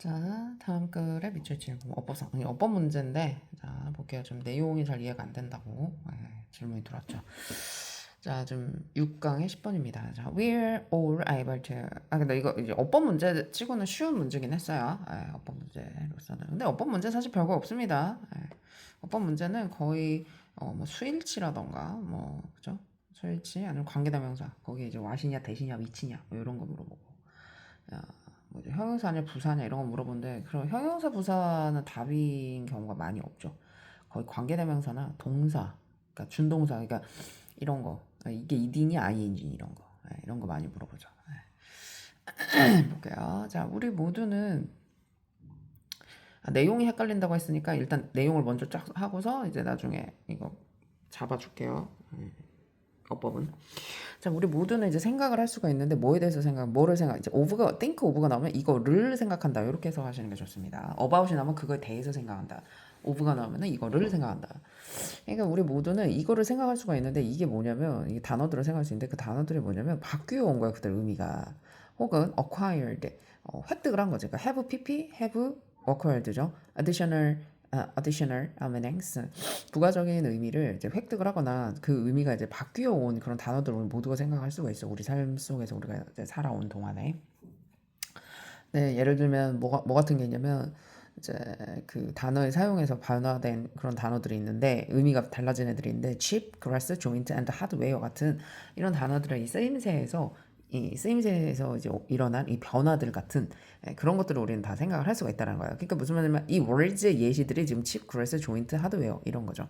자, 다음 글에 미칠 질문. 어법상, 어법 문제인데, 자, 볼게요. 좀 내용이 잘 이해가 안 된다고 질문이 들어왔죠. 자, 좀 6강의 10번입니다. 자, we're all able to. 근데 이거 이제 어법 문제 치고는 쉬운 문제긴 했어요. 어법 문제로서는. 근데 어법 문제 사실 별거 없습니다. 어법 문제는 거의 뭐 수일치라던가, 뭐, 그죠? 수일치 아니면 관계대명사. 거기에 이제 와시냐, 대시냐, 위치냐, 뭐 이런 거 물어보고. 뭐죠? 형용사냐 부사냐 이런 거 물어보는데 그럼 형용사 부사는 답인 경우가 많이 없죠. 거의 관계대명사나 동사, 그러니까 준동사, 그러니까 이런 거 이게 id니 ing니 이런 거 이런 거 많이 물어보죠. 볼게요. 자, 우리 모두는 내용이 헷갈린다고 했으니까 일단 내용을 먼저 쫙 하고서 이제 나중에 이거 잡아줄게요. 어법은. 자, 우리 모두는 이제 생각을 할 수가 있는데 뭐에 대해서 뭐를 생각, 이제 of가 think of가 나오면 이거를 생각한다 이렇게 해석하시는 게 좋습니다. about이 나오면 그거에 대해서 생각한다. of가 나오면 이거를 생각한다. 그러니까 우리 모두는 이거를 생각할 수가 있는데 이게 뭐냐면 이 단어들을 생각할 수 있는데 그 단어들이 뭐냐면 바뀌어 온 거야 그들 의미가. 혹은 acquired 획득을 한 거죠. 그러니까 have pp, have acquired죠. additional meanings 부가적인 의미를 이제 획득을 하거나 그 의미가 이제 바뀌어 온 그런 단어들을 모두가 생각할 수가 있어. 우리 삶 속에서 우리가 이제 살아온 동안에. 네, 예를 들면 뭐 같은 게 있냐면 이제 그 단어의 사용에서 변화된 그런 단어들이 있는데 의미가 달라진 애들이 있는데 cheap, grass, joint, and hardware 같은 이런 단어들의 이 쓰임새에서 이제 일어난 이 변화들 같은 그런 것들을 우리는 다 생각을 할 수가 있다는 거예요. 그러니까 무슨 말이냐면 이 words의 예시들이 지금 cheap, grass, joint, hardware 이런 거죠.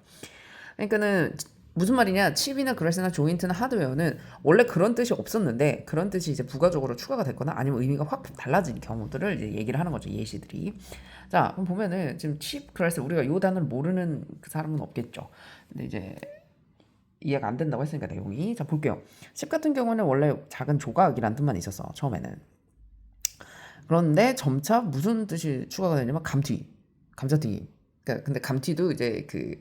그러니까는 무슨 말이냐? 칩이나 그래스나 조인트나 하드웨어는 원래 그런 뜻이 없었는데 그런 뜻이 이제 부가적으로 추가가 됐거나 아니면 의미가 확 달라진 경우들을 이제 얘기를 하는 거죠. 예시들이. 자, 그럼 보면은 지금 칩, 그래스 우리가 요 단어를 모르는 그 사람은 없겠죠. 근데 이제 이해가 안 된다고 했으니까 내용이. 자, 볼게요. 칩 같은 경우는 원래 작은 조각이란 뜻만 있었어. 처음에는. 그런데 점차 무슨 뜻이 추가가 되냐면 감자튀김. 그러니까 근데 감튀도 이제 그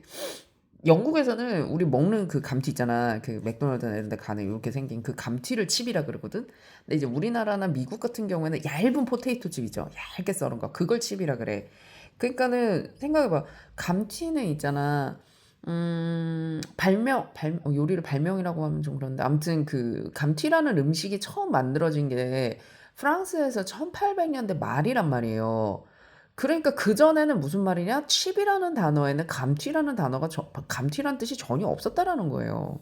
영국에서는 우리 먹는 그 감튀 있잖아. 그 맥도날드나 이런 데 가는 이렇게 생긴 그 감튀를 칩이라 그러거든. 근데 이제 우리나라나 미국 같은 경우에는 얇은 포테이토 칩이죠. 얇게 썰은 거. 그걸 칩이라 그래. 그러니까는 생각해봐. 감튀는 있잖아. 요리를 발명이라고 하면 좀 그런데 아무튼 그 감튀라는 음식이 처음 만들어진 게 프랑스에서 1800년대 말이란 말이에요. 그러니까 그전에는 무슨 말이냐? 칩이라는 단어에는 감튀라는 단어가 감튀라는 뜻이 전혀 없었다라는 거예요.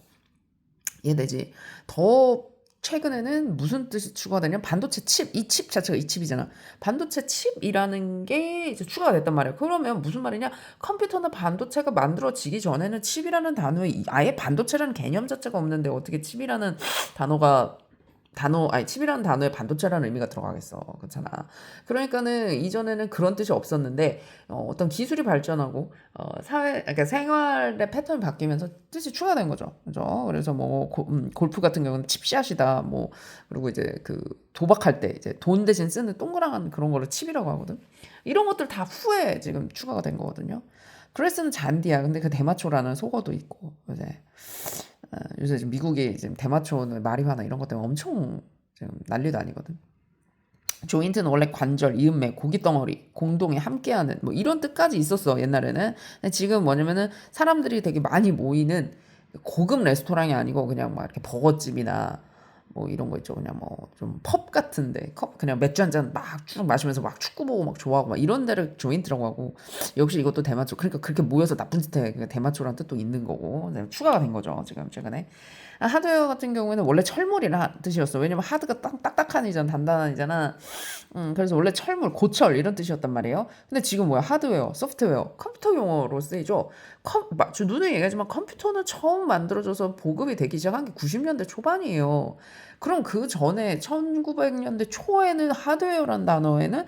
이해되지? 더 최근에는 무슨 뜻이 추가가 되냐면 반도체 칩, 이 칩 자체가 이 칩이잖아. 반도체 칩이라는 게 이제 추가가 됐단 말이야. 그러면 무슨 말이냐? 컴퓨터나 반도체가 만들어지기 전에는 칩이라는 단어에 아예 반도체라는 개념 자체가 없는데 어떻게 칩이라는 단어가 칩이라는 단어에 반도체라는 의미가 들어가겠어. 그렇잖아. 그러니까는 이전에는 그런 뜻이 없었는데, 어떤 기술이 발전하고, 그러니까 생활의 패턴이 바뀌면서 뜻이 추가된 거죠. 그죠? 그래서 뭐, 골프 같은 경우는 칩샷이다. 뭐, 그리고 이제 그 도박할 때 이제 돈 대신 쓰는 동그란 그런 거를 칩이라고 하거든. 이런 것들 다 후에 지금 추가가 된 거거든요. 그레스는 잔디야. 근데 그 대마초라는 속어도 있고, 이제. 요새 지금 미국이 지금 대마초는 마리화나 이런 것 때문에 엄청 지금 난리도 아니거든. 조인트는 원래 관절, 이음매, 고깃덩어리, 공동에 함께하는 뭐 이런 뜻까지 있었어 옛날에는. 근데 지금 뭐냐면은 사람들이 되게 많이 모이는 고급 레스토랑이 아니고 그냥 막 이렇게 버거집이나 뭐 이런 거 있죠. 그냥 뭐 좀 펍 같은데 그냥 맥주 한 잔 막 쭉 마시면서 막 축구 보고 막 좋아하고 막 이런 데를 조인트라고 하고 역시 이것도 대마초. 그러니까 그렇게 모여서 나쁜 짓 해. 그러니까 대마초라는 뜻도 있는 거고 추가가 된 거죠. 지금 최근에. 하드웨어 같은 경우에는 원래 철물이라는 뜻이었어. 왜냐면 하드가 딱딱한 이잖아, 단단한 이잖아. 그래서 원래 철물, 고철 이런 뜻이었단 말이에요. 근데 지금 뭐야? 하드웨어, 소프트웨어, 컴퓨터 용어로 쓰이죠. 눈에 얘기하지만 컴퓨터는 처음 만들어져서 보급이 되기 시작한 게 90년대 초반이에요. 그럼 그 전에 1900년대 초에는 하드웨어란 단어에는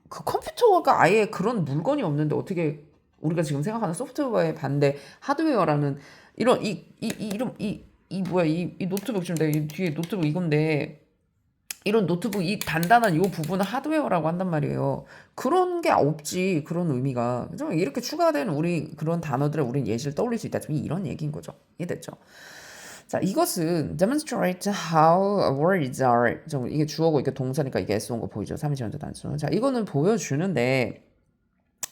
그 컴퓨터가 아예 그런 물건이 없는데 어떻게 우리가 지금 생각하는 소프트웨어에 반대 하드웨어라는 이런 이 뭐야 이 노트북 지금 내가 이 뒤에 노트북 이건데 이런 노트북 이 단단한 요 부분은 하드웨어라고 한단 말이에요. 그런 게 없지 그런 의미가. 그죠? 이렇게 추가된 우리 그런 단어들을 우린 예시를 떠올릴 수 있다. 좀 이런 얘기인 거죠. 이해됐죠? 자, 이것은 demonstrate how words are. 좀 이게 주어고 이게 동사니까 이게 S 온 거 보이죠? 삼시현재 단수. 자, 이거는 보여주는데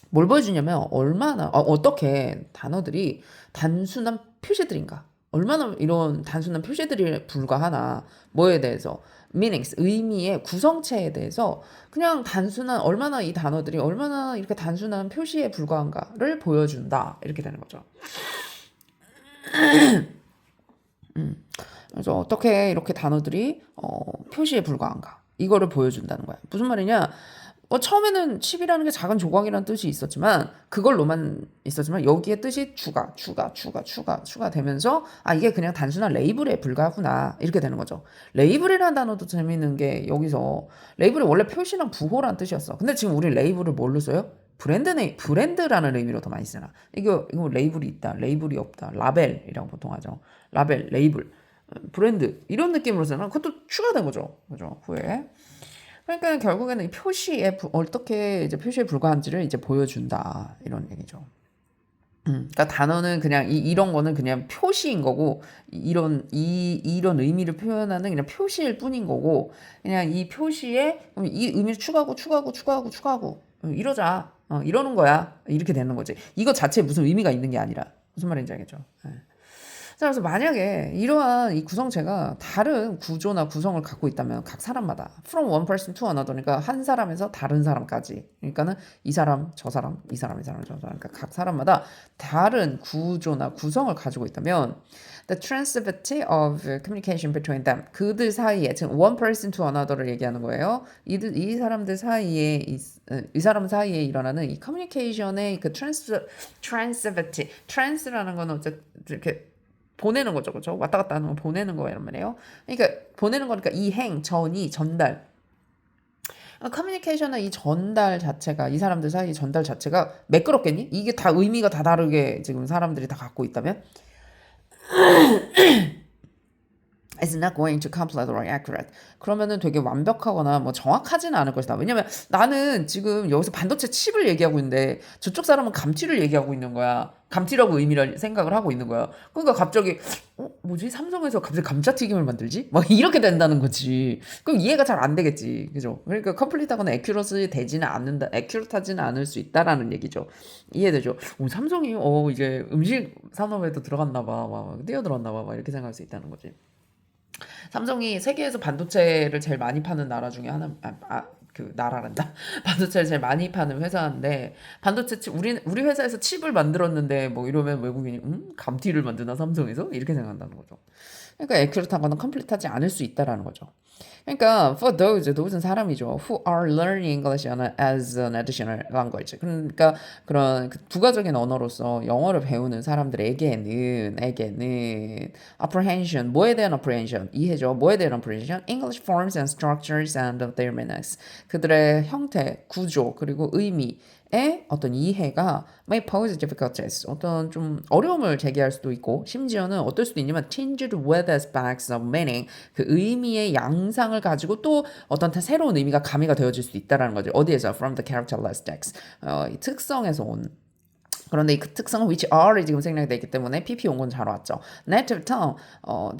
뭘 보여주냐면 얼마나 어떻게 단어들이 단순한 표시들인가? 얼마나 이런 단순한 표시들이 불과하나? 뭐에 대해서? meanings, 의미의 구성체에 대해서 그냥 단순한 얼마나 이 단어들이 얼마나 이렇게 단순한 표시에 불과한가를 보여준다. 이렇게 되는 거죠. 그래서 어떻게 이렇게 단어들이 표시에 불과한가 이거를 보여준다는 거야. 무슨 말이냐? 처음에는 칩이라는 게 작은 조각이라는 뜻이 있었지만 그걸로만 있었지만 여기에 뜻이 추가 되면서 이게 그냥 단순한 레이블에 불과하구나 이렇게 되는 거죠. 레이블이라는 단어도 재밌는 게 여기서 레이블이 원래 표시랑 부호라는 뜻이었어. 근데 지금 우리 레이블을 뭘로 써요? 브랜드라는 의미로 더 많이 쓰나. 이거 레이블이 있다, 레이블이 없다, 라벨이라고 보통 하죠. 라벨, 레이블, 브랜드 이런 느낌으로 쓰나. 그것도 추가된 거죠. 그죠? 후에. 그러니까 결국에는 이 표시에 어떻게 이제 표시에 불과한지를 이제 보여준다 이런 얘기죠. 그러니까 단어는 그냥 이런 거는 그냥 표시인 거고 이런 의미를 표현하는 그냥 표시일 뿐인 거고 그냥 이 표시에 이 의미를 추가하고 이러자 이러는 거야 이렇게 되는 거지. 이거 자체에 무슨 의미가 있는 게 아니라 무슨 말인지 알겠죠? 네. 자, 그래서 만약에 이러한 이 구성체가 다른 구조나 구성을 갖고 있다면 각 사람마다 from one person to another 그러니까 한 사람에서 다른 사람까지 그러니까는 이 사람, 저 사람, 이 사람, 저 사람 그러니까 각 사람마다 다른 구조나 구성을 가지고 있다면 the transitivity of communication between them 그들 사이에 지금 one person to another를 얘기하는 거예요. 이 사람들 사이에 이 사람 사이에 일어나는 이 커뮤니케이션의 그 transitivity trans라는 거는 어쨌든 이렇게 보내는 거죠. 그렇죠? 왔다 갔다 하는 거 보내는 거란 말이에요. 그러니까 보내는 거니까 이행, 전이, 전달. 커뮤니케이션의 이 전달 자체가 이 사람들 사이 전달 자체가 매끄럽겠니? 이게 다 의미가 다 다르게 지금 사람들이 다 갖고 있다면 is not going to complete or accurate. 그러면은 되게 완벽하거나 뭐 정확하지는 않을 것이다. 왜냐면 나는 지금 여기서 반도체 칩을 얘기하고 있는데 저쪽 사람은 감튀를 얘기하고 있는 거야. 감튀라고 의미를 생각을 하고 있는 거야. 그러니까 갑자기 뭐지? 삼성에서 갑자기 감자튀김을 만들지? 막 이렇게 된다는 거지. 그럼 이해가 잘 안 되겠지. 그죠? 그러니까 컴플리트하거나 애큐러트하지는 않을 수 있다라는 얘기죠. 이해되죠? 삼성이 이제 음식 산업에도 들어갔나 봐. 막 뛰어들었나 봐. 막 이렇게 생각할 수 있다는 거지. 삼성이 세계에서 반도체를 제일 많이 파는 나라 중에 하나, 그 나라란다. 반도체를 제일 많이 파는 회사인데 반도체 칩 우리 회사에서 칩을 만들었는데 뭐 이러면 외국인이 감튀를 만드나 삼성에서 이렇게 생각한다는 거죠. 그러니까 애큐레이트하거나 컴플리트하지 않을 수 있다라는 거죠. 그러니까 for those는 사람이죠. who are learning English as an additional language. 그러니까 그런 부가적인 언어로서 영어를 배우는 사람들에게는 apprehension 뭐에 대한 apprehension 이해죠. 뭐에 대한 apprehension? English forms and structures and their meanings. 그들의 형태, 구조 그리고 의미 의 어떤 이해가 may pose difficulties 어떤 좀 어려움을 제기할 수도 있고 심지어는 어떨 수도 있냐면 tinged with aspects of meaning 그 의미의 양상을 가지고 또 어떤 새로운 의미가 가미가 되어질 수도 있다라는 거죠. 어디에서? From the characteristics 이 특성에서 온 그런데 그 특성은 which are이 지금 생략되어 있기 때문에 PP 온 건 잘 왔죠. native tongue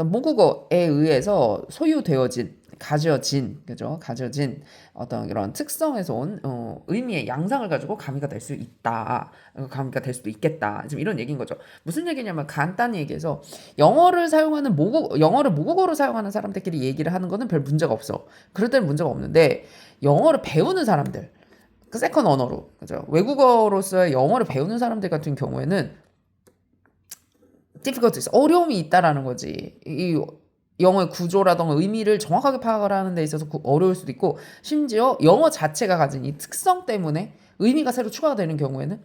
모국어에 의해서 소유되어진 가져진 어떤 이런 특성에서 온 의미의 양상을 가지고 가미가 될 수 있다. 가미가 될 수도 있겠다. 지금 이런 얘기인 거죠. 무슨 얘기냐면 간단히 얘기해서 영어를 모국어로 사용하는 사람들끼리 얘기를 하는 거는 별 문제가 없어. 그럴 때는 문제가 없는데 영어를 배우는 사람들 그 세컨 언어로 그죠? 외국어로서의 영어를 배우는 사람들 같은 경우에는 difficulties 어려움이 있다라는 거지. 이 영어의 구조라던가 의미를 정확하게 파악을 하는 데 있어서 어려울 수도 있고 심지어 영어 자체가 가진 이 특성 때문에 의미가 새로 추가가 되는 경우에는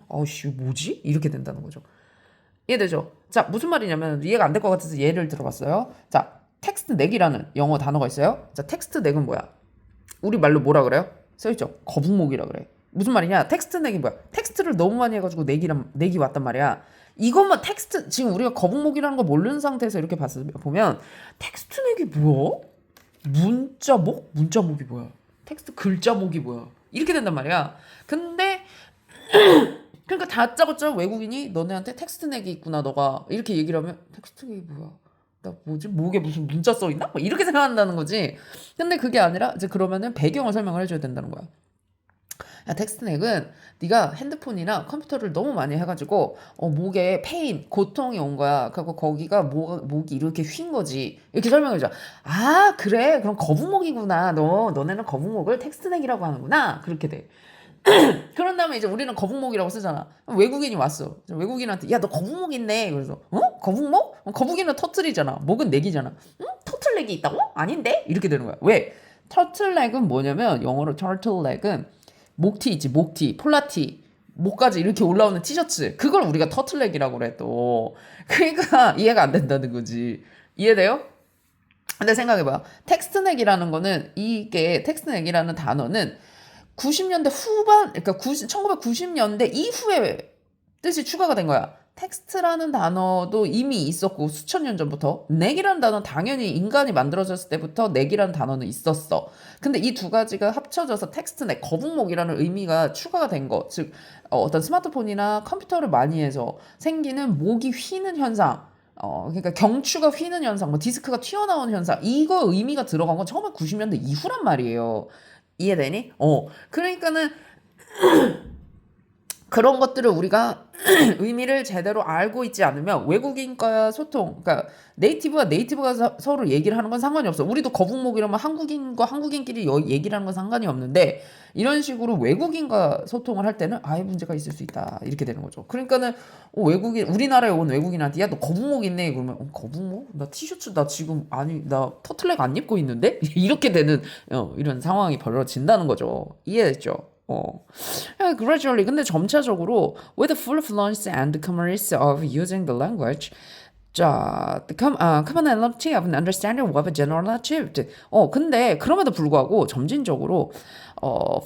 뭐지? 이렇게 된다는 거죠. 이해되죠? 자, 무슨 말이냐면 이해가 안 될 것 같아서 예를 들어봤어요. 자, 텍스트 넥이라는 영어 단어가 있어요. 자, 텍스트 넥은 뭐야? 우리 말로 뭐라 그래요? 써있죠? 거북목이라 그래. 무슨 말이냐? 텍스트 넥이 뭐야? 텍스트를 너무 많이 해가지고 넥이 왔단 말이야. 이것만 텍스트 지금 우리가 거북목이라는 거 모르는 상태에서 이렇게 보면 텍스트 넥이 뭐야? 문자목이 뭐야? 텍스트 글자목이 뭐야? 이렇게 된단 말이야. 근데 그러니까 다짜고짜 외국인이 너네한테 텍스트 넥이 있구나 너가 이렇게 얘기를 하면 텍스트 넥이 뭐야? 나 뭐지? 목에 무슨 문자 써 있나? 뭐 이렇게 생각한다는 거지. 근데 그게 아니라 이제 그러면은 배경을 설명을 해줘야 된다는 거야. 야, 텍스트넥은 네가 핸드폰이나 컴퓨터를 너무 많이 해가지고 목에 페인, 고통이 온 거야. 그리고 거기가 목이 이렇게 휜 거지. 이렇게 설명해줘. 아, 그래? 그럼 거북목이구나. 너네는 거북목을 텍스트넥이라고 하는구나. 그렇게 돼. 그런 다음에 이제 우리는 거북목이라고 쓰잖아. 외국인이 왔어. 외국인한테 야, 너 거북목 있네. 그래서 거북목? 거북이는 터틀이잖아. 목은 넥이잖아. 응? 터틀넥이 있다고? 아닌데? 이렇게 되는 거야. 왜? 터틀넥은 뭐냐면 영어로 터틀넥은 목티 있지, 목티, 폴라티, 목까지 이렇게 올라오는 티셔츠. 그걸 우리가 터틀넥이라고 그래 또. 그러니까 이해가 안 된다는 거지. 이해돼요? 근데 생각해봐. 텍스트넥이라는 거는 이게 텍스트넥이라는 단어는 90년대 후반, 그러니까 1990년대 이후에 뜻이 추가가 된 거야. 텍스트라는 단어도 이미 있었고 수천 년 전부터 넥이라는 단어는 당연히 인간이 만들어졌을 때부터 넥이라는 단어는 있었어. 근데 이 두 가지가 합쳐져서 텍스트넥, 거북목이라는 의미가 추가가 된 거. 즉 어떤 스마트폰이나 컴퓨터를 많이 해서 생기는 목이 휘는 현상. 그러니까 경추가 휘는 현상, 뭐 디스크가 튀어나오는 현상, 이거 의미가 들어간 건 처음에 90년대 이후란 말이에요. 이해되니? 그러니까는 그런 것들을 우리가 의미를 제대로 알고 있지 않으면 외국인과 소통, 그러니까 네이티브가 서로 얘기를 하는 건 상관이 없어. 우리도 거북목 이러면 한국인과 한국인끼리 얘기를 하는 건 상관이 없는데 이런 식으로 외국인과 소통을 할 때는 아예 문제가 있을 수 있다. 이렇게 되는 거죠. 그러니까는 우리나라에 온 외국인한테 야, 너 거북목 있네. 그러면 거북목? 나 티셔츠 나 지금 나 터틀넥 안 입고 있는데? 이렇게 되는 이런 상황이 벌어진다는 거죠. 이해됐죠? gradually 근데 점차적으로 with the full fluency and commerce of using the language 자, the commonality of an understanding of a general achieved. 근데 그럼에도 불구하고 점진적으로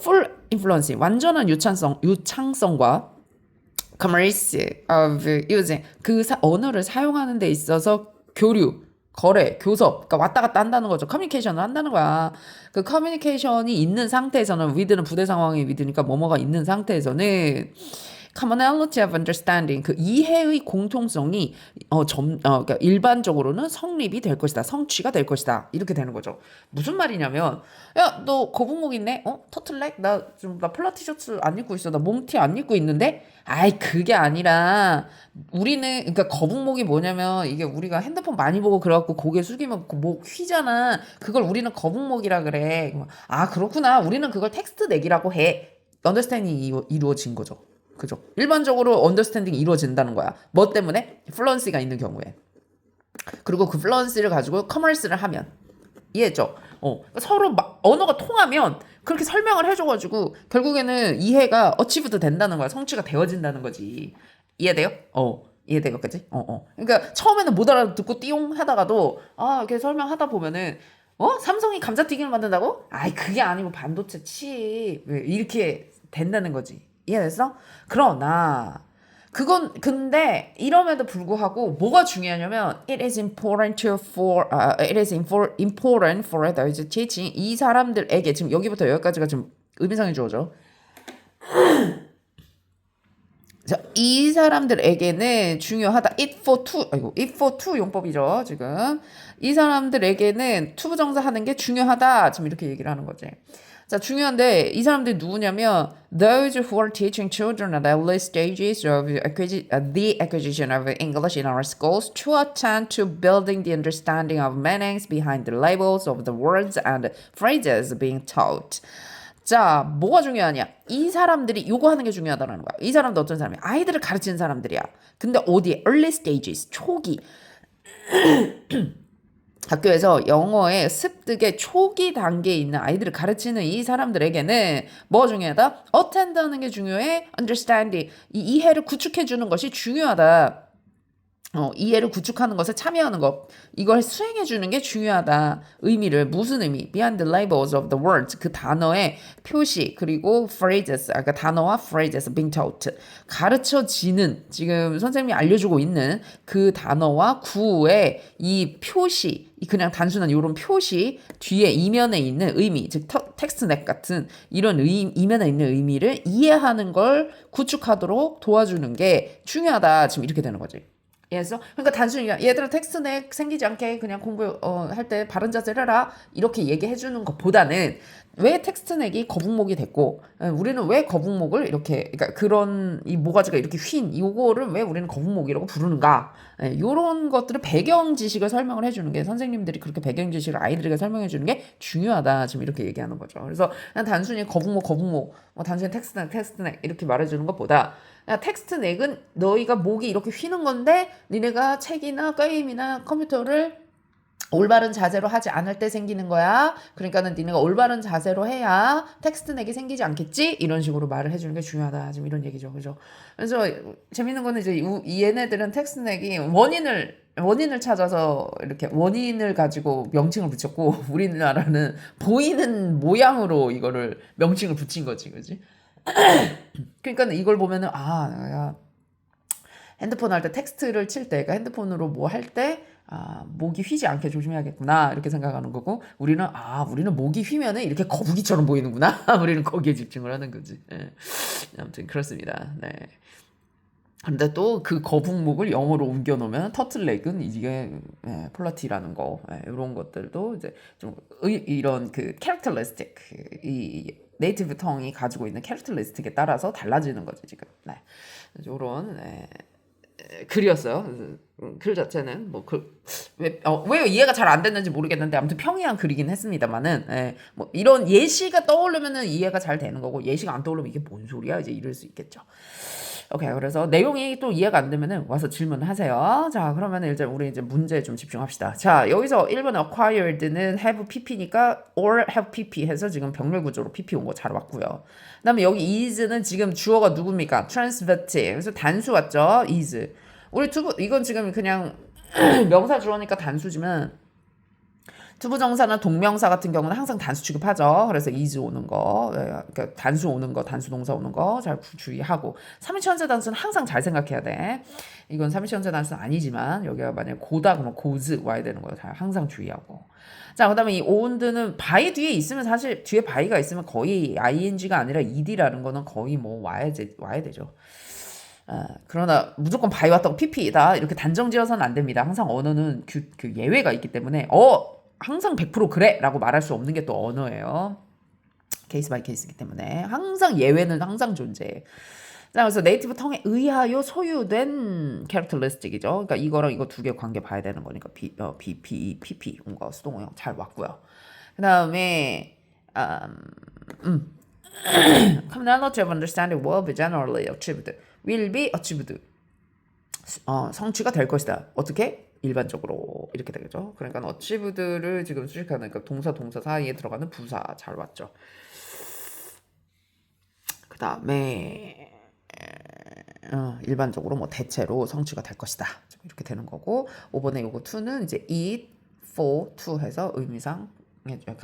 full influence 완전한 유창성과 commerce of using 언어를 사용하는 데 있어서 교류 거래, 교섭, 그러니까 왔다 갔다 한다는 거죠. 커뮤니케이션을 한다는 거야. 그 커뮤니케이션이 있는 상태에서는 with는 부대 상황이 with니까 뭐뭐가 있는 상태에서는 commonality of understanding 그 이해의 공통성이 그러니까 일반적으로는 성립이 될 것이다. 성취가 될 것이다. 이렇게 되는 거죠. 무슨 말이냐면 야, 너 거북목 있네? 터틀넥? 나 폴라 티셔츠 안 입고 있어. 나 몽티 안 입고 있는데? 아이, 그게 아니라 우리는 그러니까 거북목이 뭐냐면 이게 우리가 핸드폰 많이 보고 그래갖고 고개 숙이면 목 휘잖아. 그걸 우리는 거북목이라 그래. 아, 그렇구나. 우리는 그걸 텍스트 넥이라고 해. 언더스탠딩이 이루어진 거죠. 그죠? 일반적으로 언더스탠딩이 이루어진다는 거야. 뭐 때문에? 플루언시가 있는 경우에. 그리고 그 플루언시를 가지고 커머스를 하면. 이해했죠? 서로 언어가 통하면 그렇게 설명을 해줘가지고 결국에는 이해가 어치브드 된다는 거야. 성취가 되어진다는 거지. 이해돼요? 이해되겠지? 그러니까 처음에는 못 알아듣고 띠용 하다가도 이렇게 설명하다 보면은 삼성이 감자튀김을 만든다고? 아이, 그게 아니고 반도체 칩 이렇게 된다는 거지. 이해됐어? 그러나 그건 근데 이럼에도 불구하고 뭐가 중요하냐면 it is important for those teaching 이 사람들에게 지금 여기부터 여기까지가 지금 의미상의 주어죠. 자, 이 사람들에게는 중요하다. it for to 용법이죠. 지금 이 사람들에게는 to 부정사 하는 게 중요하다. 지금 이렇게 얘기를 하는 거지. 자, 중요한데 이 사람들이 누구냐면 those who are teaching children at early stages of the acquisition of English in our schools to attend to building the understanding of meanings behind the labels of the words and phrases being taught. 자, 뭐가 중요하냐? 이 사람들이 요거 하는 게 중요하다는 거야. 이 사람도 어떤 사람이야? 아이들을 가르치는 사람들이야. 근데 어디에? early stages, 초기. 학교에서 영어의 습득의 초기 단계에 있는 아이들을 가르치는 이 사람들에게는 뭐가 중요하다? attend 하는 게 중요해. understanding, 이 이해를 구축해 주는 것이 중요하다. 이해를 구축하는 것에 참여하는 것, 이걸 수행해 주는 게 중요하다. 의미를, 무슨 의미? Behind the labels of the words, 그 단어의 표시, 그리고 phrases, 아까 단어와 phrases being taught, 가르쳐지는, 지금 선생님이 알려주고 있는 그 단어와 구의 이 표시, 그냥 단순한 이런 표시 뒤에 이면에 있는 의미, 즉 텍스트넥 같은 이런 이면에 있는 의미를 이해하는 걸 구축하도록 도와주는 게 중요하다. 지금 이렇게 되는 거지. 이해했어? 그러니까 단순히 얘들아 텍스트 내 생기지 않게 그냥 공부 할 때 바른 자세를 해라 이렇게 얘기해 주는 것보다는 왜 텍스트 넥이 거북목이 됐고 우리는 왜 거북목을 이렇게 그러니까 그런 이 모가지가 이렇게 휜 요거를 왜 우리는 거북목이라고 부르는가 요런 것들을 배경 지식을 설명을 해주는 게 선생님들이 그렇게 배경 지식을 아이들에게 설명해 주는 게 중요하다 지금 이렇게 얘기하는 거죠. 그래서 그냥 단순히 거북목 단순히 텍스트 넥 이렇게 말해주는 것보다 텍스트 넥은 너희가 목이 이렇게 휘는 건데 니네가 책이나 게임이나 컴퓨터를 올바른 자세로 하지 않을 때 생기는 거야. 그러니까는 니네가 올바른 자세로 해야 텍스트 넥이 생기지 않겠지? 이런 식으로 말을 해주는 게 중요하다. 지금 이런 얘기죠. 그죠? 그래서 재밌는 거는 이제 얘네들은 텍스트 넥이 원인을 찾아서 이렇게 원인을 가지고 명칭을 붙였고 우리나라는 보이는 모양으로 이거를 명칭을 붙인 거지. 그지? 그러니까 이걸 보면은 야 핸드폰 할 때 텍스트를 칠 때, 그러니까 핸드폰으로 뭐 할 때, 목이 휘지 않게 조심해야겠구나, 이렇게 생각하는 거고, 우리는 목이 휘면은 이렇게 거북이처럼 보이는구나. 우리는 거기에 집중을 하는 거지. 예. 아무튼, 그렇습니다. 네. 근데 또 그 거북목을 영어로 옮겨 놓으면 터틀넥은 이게 폴라티라는 거 이런 것들도 이제 좀 이런 그 캐릭터리스틱 이 네이티브 텅이 가지고 있는 캐릭터리스틱에 따라서 달라지는 거죠 지금. 네. 이런 글이었어요. 글 자체는 왜 이해가 잘 안 됐는지 모르겠는데 아무튼 평이한 글이긴 했습니다만은 뭐 이런 예시가 떠오르면은 이해가 잘 되는 거고 예시가 안 떠오르면 이게 뭔 소리야 이제 이럴 수 있겠죠. 오케이. 그래서 내용이 또 이해가 안 되면은 와서 질문하세요. 자, 그러면은 일단 우리 이제 문제에 좀 집중합시다. 자, 여기서 1번 acquired는 have pp니까 or have pp 해서 지금 병렬 구조로 pp 온 거 잘 왔고요. 그다음에 여기 is는 지금 주어가 누굽니까? transitive. 그래서 단수 같죠? is. 우리 이건 지금 그냥 명사 주어니까 단수지만 투부정사나 동명사 같은 경우는 항상 단수 취급하죠. 그래서 is 오는 거, 그러니까 단수 오는 거, 단수 동사 오는 거 잘 주의하고 3인칭 단수는 항상 잘 생각해야 돼. 이건 3인칭 단수는 아니지만 여기가 만약에 고다 그러면 goes 와야 되는 거 항상 주의하고. 자, 그다음에 이 owned는 by 뒤에 있으면 사실 뒤에 by가 있으면 거의 ing가 아니라 ed라는 거는 거의 뭐 와야 되죠. 그러나 무조건 by 왔다고 pp다 이렇게 단정 지어서는 안 됩니다. 항상 언어는 그 예외가 있기 때문에 항상 100% 그래 라고 말할 수 없는 게 또 언어예요. 케이스 바이 케이스이기 때문에 항상 예외는 항상 존재해. 자, 그래서 네이티브 텅에 의하여 소유된 캐릭터리스틱이죠. 그러니까 이거랑 이거 두 개 관계 봐야 되는 거니까 BP, PP 온 거 수동어용 잘 왔고요. 그 다음에 commonality of understanding will be generally achieved. will be achieved. 성취가 될 것이다. 어떻게? 일반적으로 이렇게 되겠죠. 그러니까 achieved를 지금 수식하는 그러니까 동사 사이에 들어가는 부사 잘 왔죠. 그 다음에 일반적으로 뭐 대체로 성취가 될 것이다. 이렇게 되는 거고 5번에 요거 2는 이제 eat, for, to 해서 의미상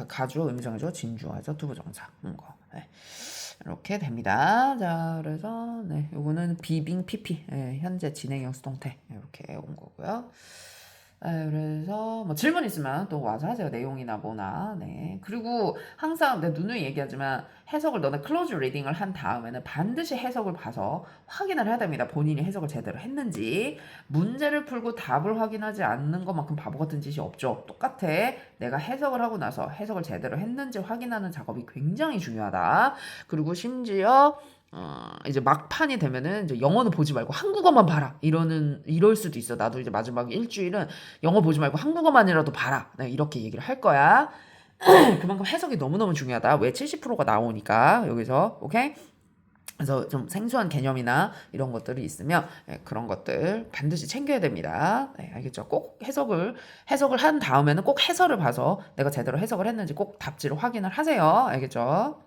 가주어 의미상이죠. 진주어죠. 투부정사 거. 네. 이렇게 됩니다. 자, 그래서 요거는 비빙 PP 현재 진행형 수동태 이렇게 온 거고요. 그래서 뭐 질문 있으면 또 와서 하세요. 내용이나 뭐나. 네. 그리고 항상 내 누누이 얘기하지만 해석을 너네 클로즈 리딩을 한 다음에는 반드시 해석을 봐서 확인을 해야 됩니다. 본인이 해석을 제대로 했는지. 문제를 풀고 답을 확인하지 않는 것만큼 바보 같은 짓이 없죠. 똑같아. 내가 해석을 하고 나서 해석을 제대로 했는지 확인하는 작업이 굉장히 중요하다. 그리고 심지어 이제 막판이 되면은 이제 영어는 보지 말고 한국어만 봐라. 이럴 수도 있어. 나도 이제 마지막 일주일은 영어 보지 말고 한국어만이라도 봐라. 이렇게 얘기를 할 거야. 그만큼 해석이 너무너무 중요하다. 왜 70%가 나오니까 여기서 오케이? 그래서 좀 생소한 개념이나 이런 것들이 있으면 그런 것들 반드시 챙겨야 됩니다. 네, 알겠죠? 꼭 해석을 한 다음에는 꼭 해설을 봐서 내가 제대로 해석을 했는지 꼭 답지를 확인을 하세요. 알겠죠?